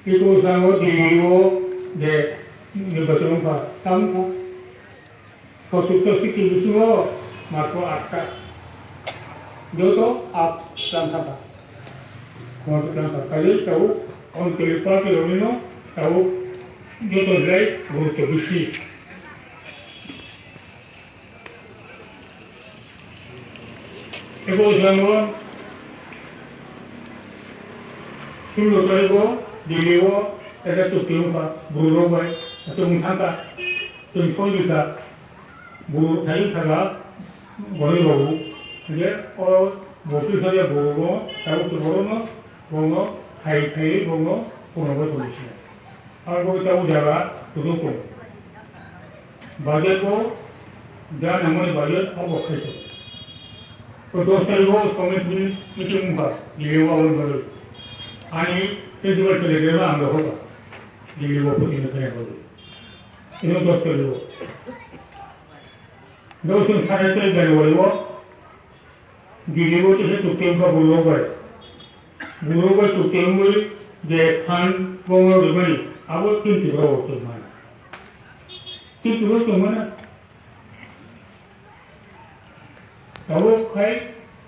Itu sama diriwo de betul pak. Tamu konsultasi itu semua marco akta. Jodoh आप संसार कौन संसार कल tau कौन कलिपा के लोगों ताऊ जो तो जाए वो तो बिशी एको जामो सुनो ताईको दिलीवो ऐसा तो क्यों का बुरो भाई ऐसा मुझा का तुम कोई का बुरो थाई थागा बड़े बाबू 이제 목표서에 보고 자국도 보고 보고 하이파이 보고 보는 걸 보시죠. 알고 있다고 제가 그것도 바제고 자 남의 바제 하고 했죠. 또 도스들고 코미티 미팅과 이유가 온 거를 아니 그걸 telegram 안 하고 이유가 보이는 거예요. 이런 도스들고 도스 사례들 가지고 दिलीवो तो तुकेम का बुरोगर तुकेम में जे खान बोंगो डिबनी अब तीन तिरो होते माना तीन तिरो तो माना अब खाई